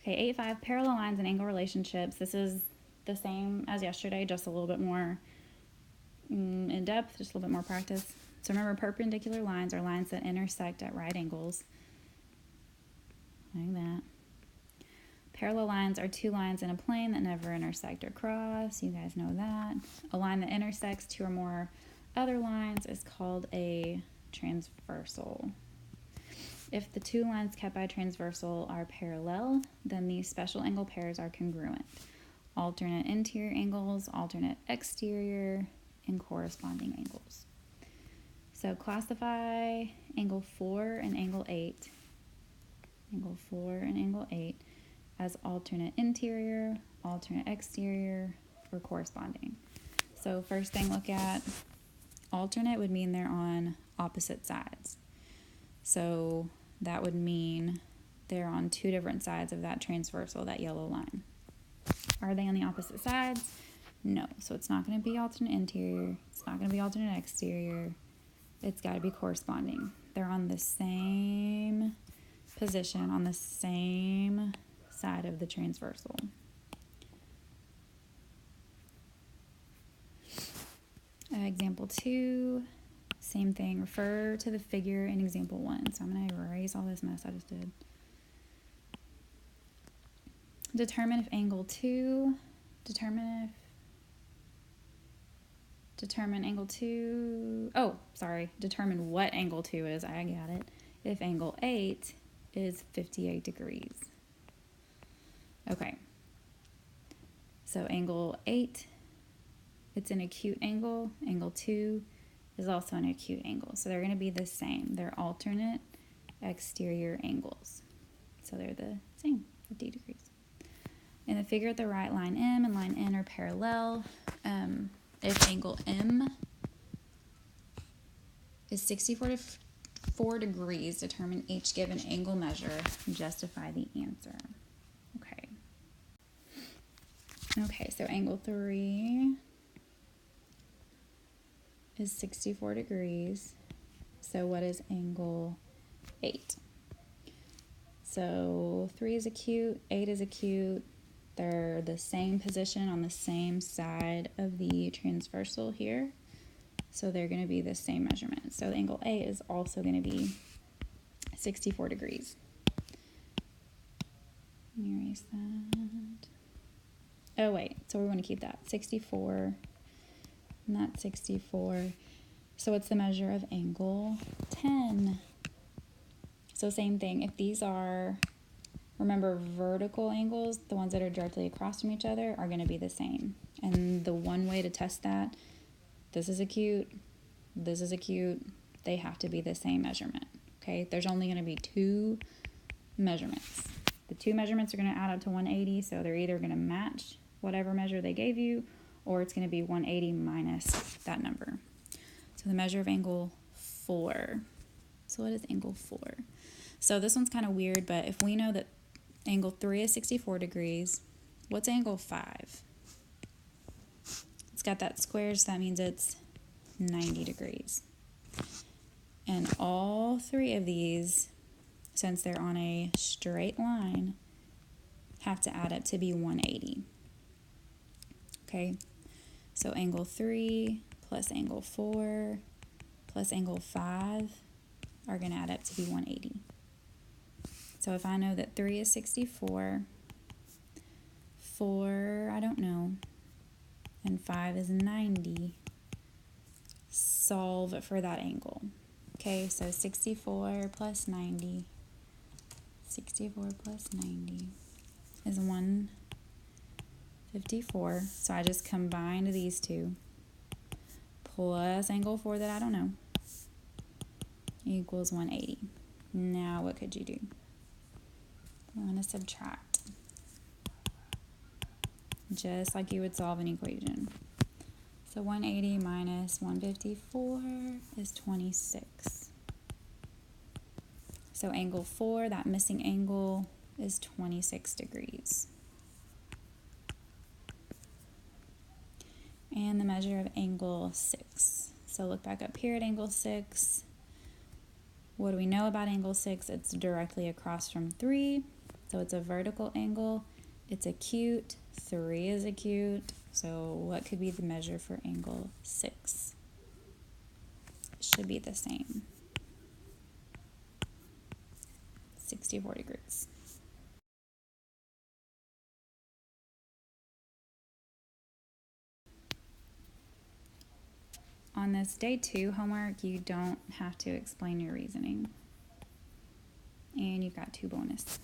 Okay, 8.5, parallel lines and angle relationships. This is the same as yesterday, just a little bit more in depth, just a little bit more practice. So remember, perpendicular lines are lines that intersect at right angles, like that. Parallel lines are two lines in a plane that never intersect or cross. You guys know that. A line that intersects two or more other lines is called a transversal. If the two lines kept by transversal are parallel, then these special angle pairs are congruent. Alternate interior angles, alternate exterior, and corresponding angles. So classify angle 4 and angle 8. Angle 4 and angle 8 as alternate interior, alternate exterior, or corresponding. So first thing, look at alternate would mean they're on opposite sides. So that would mean they're on two different sides of that transversal, that yellow line. Are they on the opposite sides? No. So it's not going to be alternate interior. It's not going to be alternate exterior. It's got to be corresponding. They're on the same position, on the same side of the transversal. Example 2, same thing. Refer to the figure in example 1. So I'm going to erase all this mess I just did. Determine what angle 2 is. I got it. If angle 8 is 58 degrees. Okay. So angle 8, it's an acute angle. Angle 2 is also an acute angle. So they're going to be the same. They're alternate exterior angles. So they're the same, 50 degrees. In the figure at the right, line M and line N are parallel. If angle M is 64 degrees, determine each given angle measure and justify the answer. Okay, so angle 3 is 64 degrees. So what is angle 8? So 3 is acute, 8 is acute. They're the same position on the same side of the transversal here. So they're going to be the same measurement. So angle 8 is also going to be 64 degrees. Let me erase that. Oh, wait. So we want to keep that. 64, not 64. So what's the measure of angle 10? So same thing. If these are, remember, vertical angles, the ones that are directly across from each other are going to be the same. And the one way to test that, this is acute, they have to be the same measurement. Okay, there's only going to be two measurements. The two measurements are going to add up to 180, so they're either going to match whatever measure they gave you, or it's going to be 180 minus that number. So the measure of angle 4. So what is angle 4? So this one's kind of weird, but if we know that angle 3 is 64 degrees, what's angle 5? It's got that square, so that means it's 90 degrees. And all three of these, since they're on a straight line, have to add up to be 180. Okay, so angle 3 plus angle 4 plus angle 5 are going to add up to be 180. So if I know that 3 is 64, 4, I don't know, and 5 is 90, solve for that angle. Okay, so 64 plus 90 is 154. So I just combined these two plus angle 4 that I don't know equals 180. Now what could you do? I'm going to subtract, just like you would solve an equation. So 180 minus 154 is 26. So angle 4, that missing angle, is 26 degrees. And the measure of angle 6. So look back up here at angle 6. What do we know about angle 6? It's directly across from 3. So it's a vertical angle, it's acute, 3 is acute. So what could be the measure for angle 6? Should be the same. 64 degrees. On this day 2 homework, you don't have to explain your reasoning. And you've got 2 bonus.